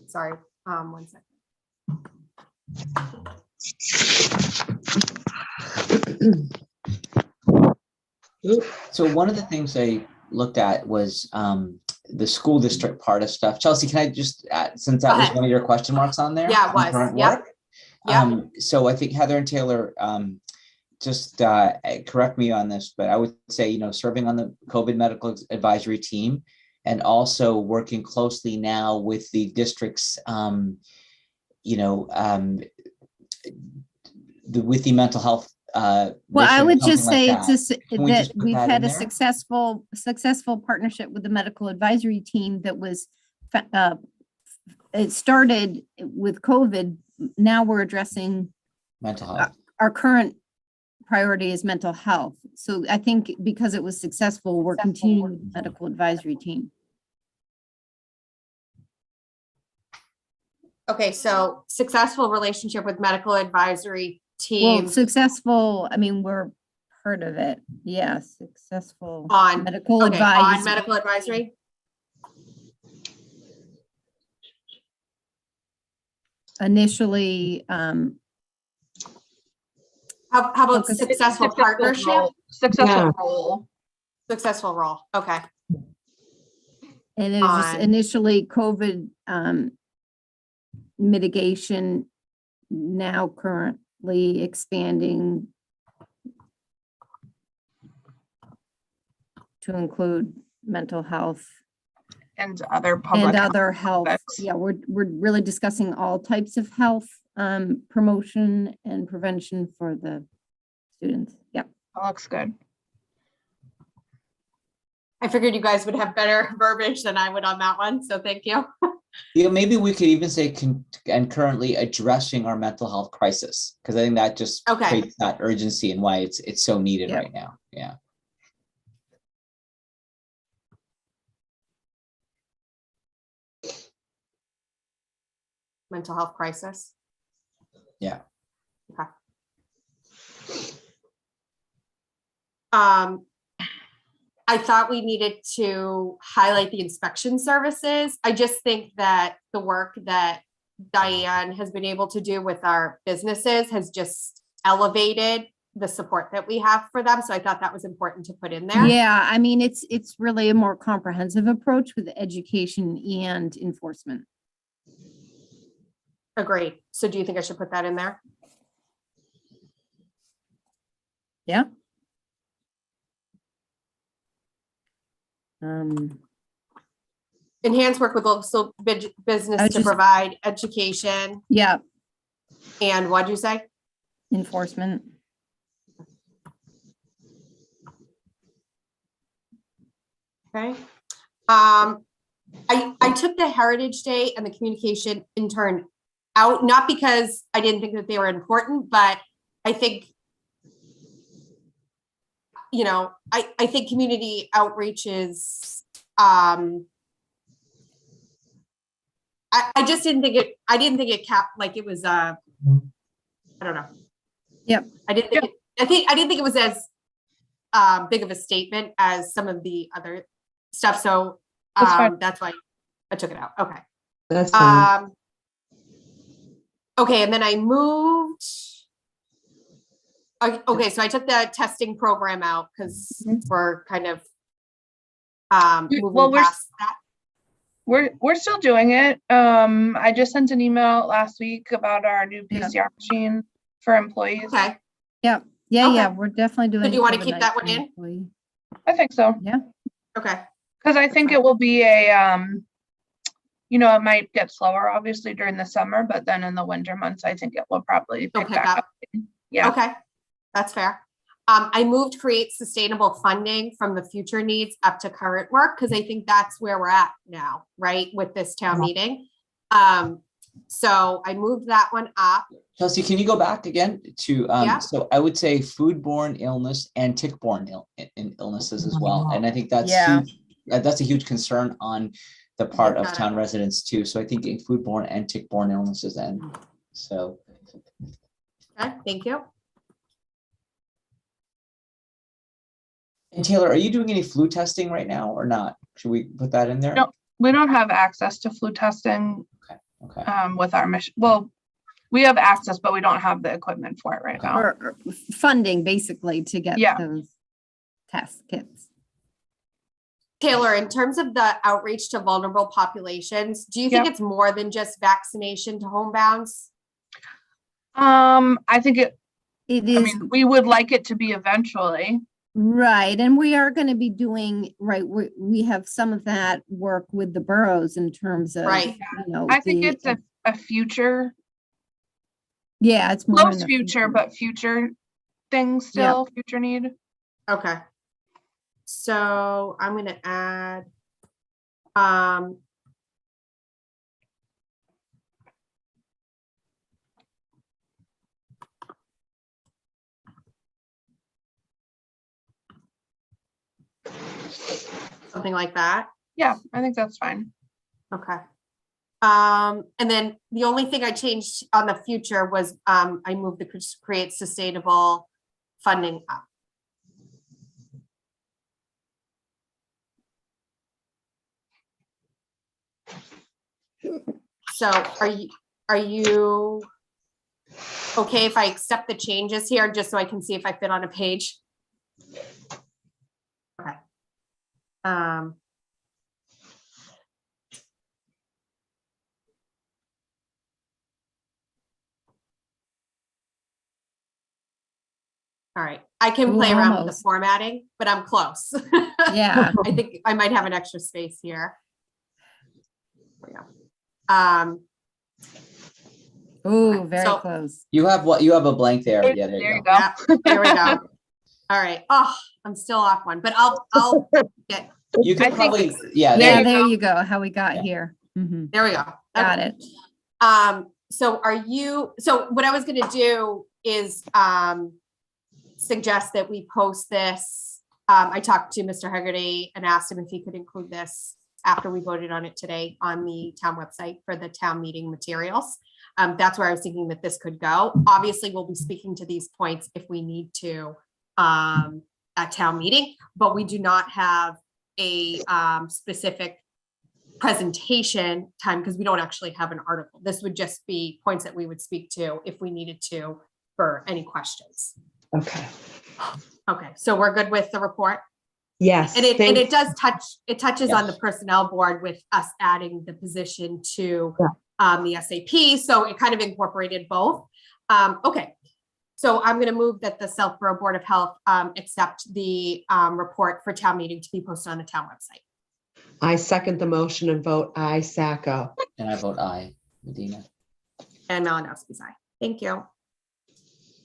sorry, 1 second. So one of the things I looked at was the school district part of stuff. Chelsea, can I just add, since that was one of your question marks on there? Yeah, it on was. current Yep. work? Yep. So I think Heather and Taylor, just correct me on this, but I would say, serving on the COVID medical advisory team and also working closely now with the districts, with the mental health. Well, I mission, would just something like say Can we that just put we've that had in a there? successful partnership with the medical advisory team that was, it started with COVID. Now we're addressing Mental health. our current priority is mental health. So I think because it was successful, we're continuing with the medical advisory team. Okay, so successful relationship with medical advisory Well, team successful, I mean, we're part of it. Yeah, successful. on Medical okay, on advisory. medical advisory. Initially, How about Focus- successful partnership? Successful Yeah. role. Successful role. Okay. and it was just on- initially COVID mitigation, now currently expanding to include mental health And other public. and other health. aspects. Yeah, we're really discussing all types of health promotion and prevention for the students. Yep. That looks good. I figured you guys would have better verbiage than I would on that one. So thank you. Maybe we could even say and currently addressing our mental health crisis, because I think that just Okay. creates that urgency and why it's so needed Yep. right now. Yeah. Mental health crisis. Yeah. Okay. I thought we needed to highlight the inspection services. I just think that the work that Diane has been able to do with our businesses has just elevated the support that we have for them. So I thought that was important to put in there. Yeah, I mean, it's really a more comprehensive approach with education and enforcement. Agreed. So do you think I should put that in there? Yeah. Enhance work with local business I to just- provide education Yeah, and what'd you say? enforcement. Okay. I took the Heritage Day and the communication intern out, not because I didn't think that they were important, but I think, I think community outreach is, I just didn't think it capped, like it was, I don't know. Yep. I didn't think it was as big of a statement as some of the other stuff. So That's fine. that's why I took it out. Okay. That's fine. Okay, and then I moved. Okay, so I took the testing program out because we're kind of Well, moving we're- past that. We're still doing it. I just sent an email last week about our new Yeah. PCR machine for employees. Okay, Yeah, Okay. we're definitely doing. do you want to COVID keep that one 19 in? employee. I think so. Okay, Because I think it will be you know, it might get slower obviously during the summer, but then in the winter months, I think it will probably It'll pick pick back up. up. Yeah. Okay, that's fair. I moved create sustainable funding from the future needs up to current work, because I think that's where we're at now, right, with this town meeting. So I moved that one up. Chelsea, can you go back again to, Yeah. so I would say foodborne illness and tick-borne illnesses as well. And I think that's Yeah. huge. That's a huge concern on the part of Got it. town residents too. So I think getting foodborne and tick-borne illnesses in. So Okay, thank you. and Taylor, are you doing any flu testing right now or not? Should we put that in there? No. We don't have access to flu testing Okay. with our mission. Well, we have access, but we don't have the equipment for it right Okay. now. Or funding basically to get Yeah. those test kits. Taylor, in terms of the outreach to vulnerable populations, do you think Yep. it's more than just vaccination to homebounds? I think it, It I is, mean, we would like it to be eventually. right, and we are gonna be doing, right, we have some of that work with the boroughs in terms of, Right. you know. I think the- it's a future, Yeah, it's more in close the future, but future thing still, future need. Okay. So I'm gonna add, something like that. Yeah, I think that's fine. Okay. And then the only thing I changed on the future was, I moved the create sustainable funding up. So are you okay if I accept the changes here, just so I can see if I fit on a page? Okay. All right, I can Ooh, play around with the almost. formatting, but I'm close. Yeah. I think I might have an extra space here. There we go. Ooh, Okay, very so- close. You have what? You have a blank there. Yeah, there There you you go. go. Yeah, there we go. All right. Oh, I'm still off one, but I'll get, You I can think- probably, yeah. There Yeah, you there go. you go, how we got Yeah. here. Mhm, there we go. got Okay. it. So what I was gonna do is suggest that we post this. I talked to Mr. Hegarty and asked him if he could include this after we voted on it today on the town website for the town meeting materials. That's where I was thinking that this could go. Obviously, we'll be speaking to these points if we need to at town meeting, but we do not have a specific presentation time because we don't actually have an article. This would just be points that we would speak to if we needed to for any questions. Okay. Okay, so we're good with the report? Yes. And thank- it does touches on the Yes. personnel board with us adding the position to Yeah. the SAP, so it kind of incorporated both. Okay, so I'm gonna move that the Southborough Board of Health accept the report for town meeting to be posted on the town website. I second the motion and vote aye, Sacco. And I vote aye, Medina. And Malinowski's aye. Thank you.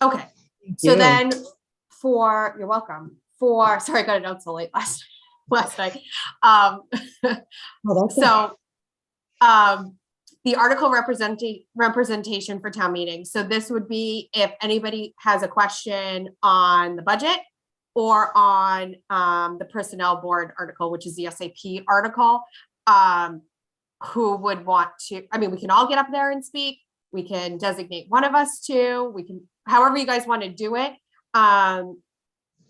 Okay, Thank so you. then you're welcome. Sorry, I got it out so late last night. Oh, that's So, the article representation for town meeting. So this would be if anybody has a question on the budget or on the personnel board article, which is the SAP article, who would want to, I mean, we can all get up there and speak. We can designate one of us to, we can, however you guys want to do it.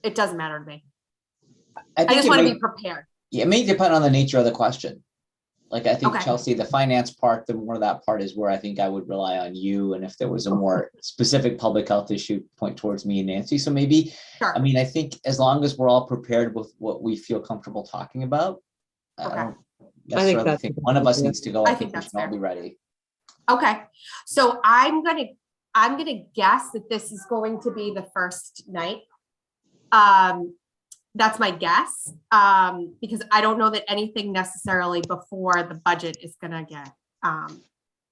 It doesn't matter to me. I think just it want to may- be prepared. Yeah, it may depend on the nature of the question. Like, I think Okay. Chelsea, the finance part, the more that part is where I think I would rely on you. And if there was a more specific public health issue, point towards me and Nancy. So maybe, Sure. I mean, I think as long as we're all prepared with what we feel comfortable talking about, I Okay. don't, necessarily that's think a good one of us idea. needs to go. I I think think we that's can all fair. be ready. Okay, so I'm gonna guess that this is going to be the first night. That's my guess, because I don't know that anything necessarily before the budget is gonna get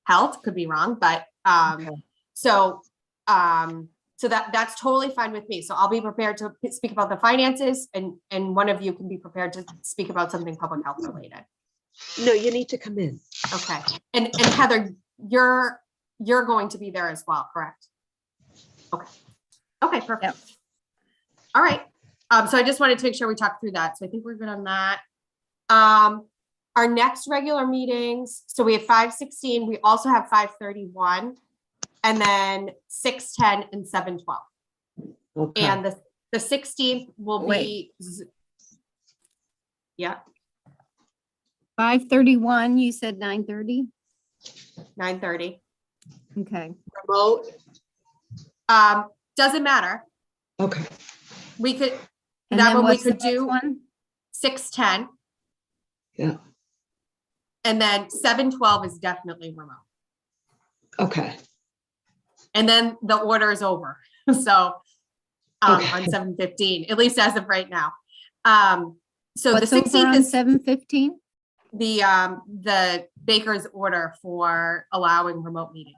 held. Could be wrong, but Okay. so that's totally fine with me. So I'll be prepared to speak about the finances, and one of you can be prepared to speak about something public health related. No, you need to come in. Okay, and Heather, you're going to be there as well, correct? Okay, perfect. Yep. All right, so I just wanted to make sure we talked through that. So I think we're good on that. Our next regular meetings, so we have 5:16, we also have 5:31, and then 6:10 and 7:12. Okay. And the 16th will be, yeah, 5:31, you said 9:30? 9:30. Okay. Remote. Doesn't matter. Okay. We could, And that then one we what's the could next do one? 6:10. Yeah. And then 7:12 is definitely remote. Okay. And then the order is over. So Okay. on 7:15, at least as of right now. So the What's over 16th on is 7:15? the baker's order for allowing remote meetings.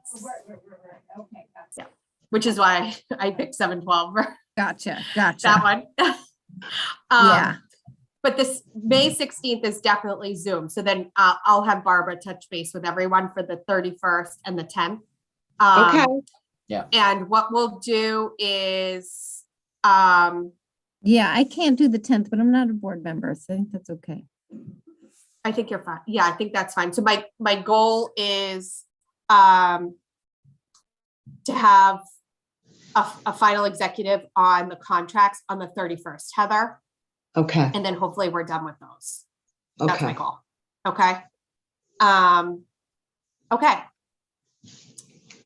Okay, Yeah, which is why I picked 7:12 for gotcha. that one. Yeah. But this May 16th is definitely Zoom. So then I'll have Barbara touch base with everyone for the 31st and the 10th. Okay. And what we'll do is, Yeah, I can't do the 10th, but I'm not a board member, so I think that's okay. I think you're fine. Yeah, I think that's fine. So my goal is to have a final executive on the contracts on the 31st, Heather, Okay. and then hopefully we're done with those. That's my Okay. goal. Okay. Okay.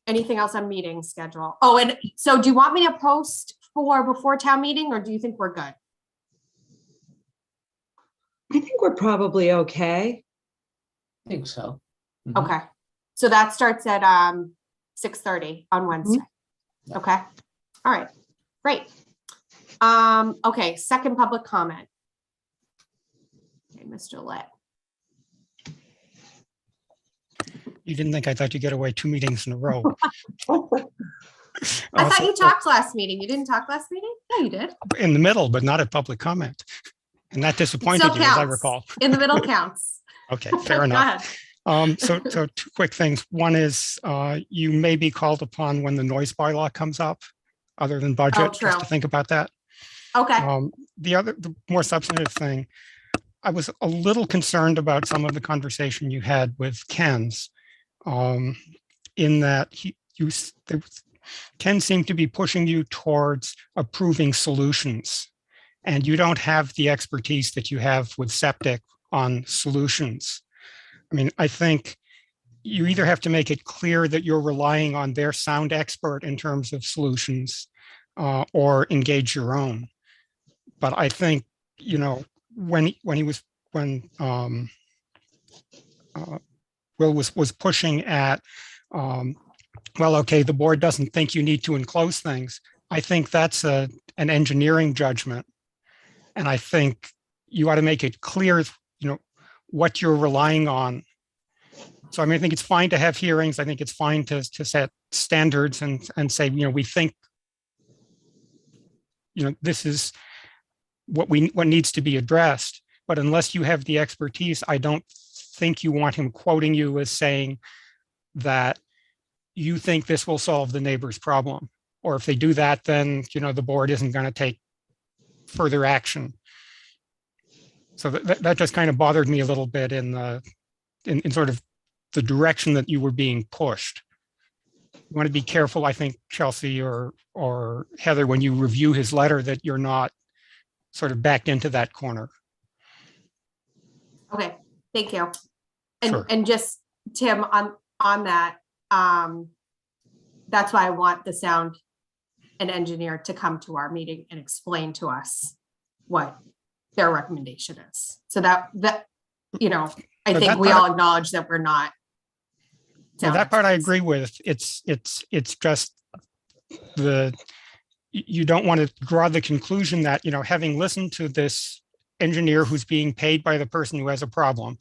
Anything else on meeting schedule? Oh, and so do you want me to post for before town meeting, or do you think we're good? I think we're probably okay. I think so. Mhm. Okay. So that starts at 6:30 on Wednesday. Yeah. Okay. All right. Great. Okay, second public comment. Okay, Mr. Lit. You didn't think I thought you'd get away 2 meetings in a row. I thought So- you talked last meeting. You didn't talk last meeting? Yeah, you did. In the middle, but not at public comment. And that disappointed Still you, as I counts. recall. In the middle counts. Okay, fair Go enough. ahead. So 2 quick things. One is you may be called upon when the noise bylaw comes up, other than budget, just true. to think about that. Okay. The more substantive thing, I was a little concerned about some of the conversation you had with Ken's, in that Ken seemed to be pushing you towards approving solutions, and you don't have the expertise that you have with septic on solutions. I mean, I think you either have to make it clear that you're relying on their sound expert in terms of solutions, or engage your own. But I think, when Will was pushing at, well, okay, the board doesn't think you need to enclose things. I think that's an engineering judgment. And I think you ought to make it clear, what you're relying on. So, I mean, I think it's fine to have hearings. I think it's fine to set standards and say, we think, this is what needs to be addressed. But unless you have the expertise, I don't think you want him quoting you as saying that you think this will solve the neighbor's problem. Or if they do that, then, the board isn't going to take further action. So that just kind of bothered me a little bit in sort of the direction that you were being pushed. You want to be careful, I think, Chelsea or Heather, when you review his letter, that you're not sort of backed into that corner. Okay, thank you. And Sure. and just Tim on that, that's why I want the sound and engineer to come to our meeting and explain to us what their recommendation is. So that I But think that we part- all acknowledge that we're not. Now, town that part I experts. agree with. It's just you don't want to draw the conclusion that, having listened to this engineer who's being paid by the person who has a problem,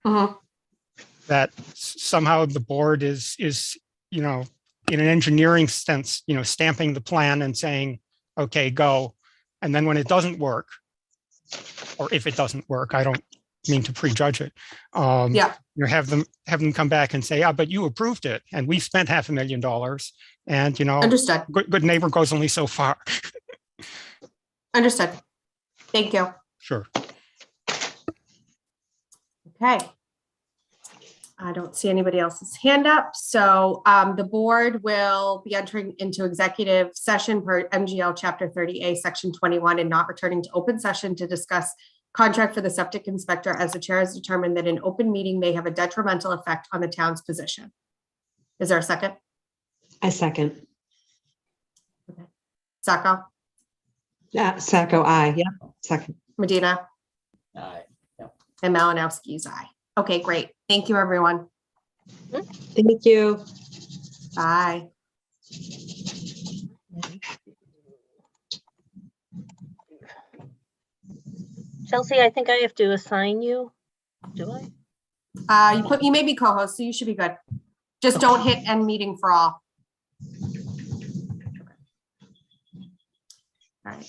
Mhm. that somehow the board is, in an engineering sense, stamping the plan and saying, okay, go. And then when it doesn't work, or if it doesn't work, I don't mean to prejudge it. Yeah. Have them come back and say, but you approved it and we spent $500,000 and, Understood. good neighbor goes only so far. Understood. Thank you. Sure. Okay. I don't see anybody else's hand up. So the board will be entering into executive session per MGL Chapter 30A, Section 21, and not returning to open session to discuss contract for the septic inspector, as the chair has determined that an open meeting may have a detrimental effect on the town's position. Is there a second? I second. Sacco, Yeah, Sacco, aye. Yeah, second. Medina, Aye. and Malinowski's aye. Okay, great. Thank you, everyone. Thank you. Bye. Chelsea, I think I have to assign you. Do I? You may be co-host, so you should be good. Just don't hit end meeting for all. All right.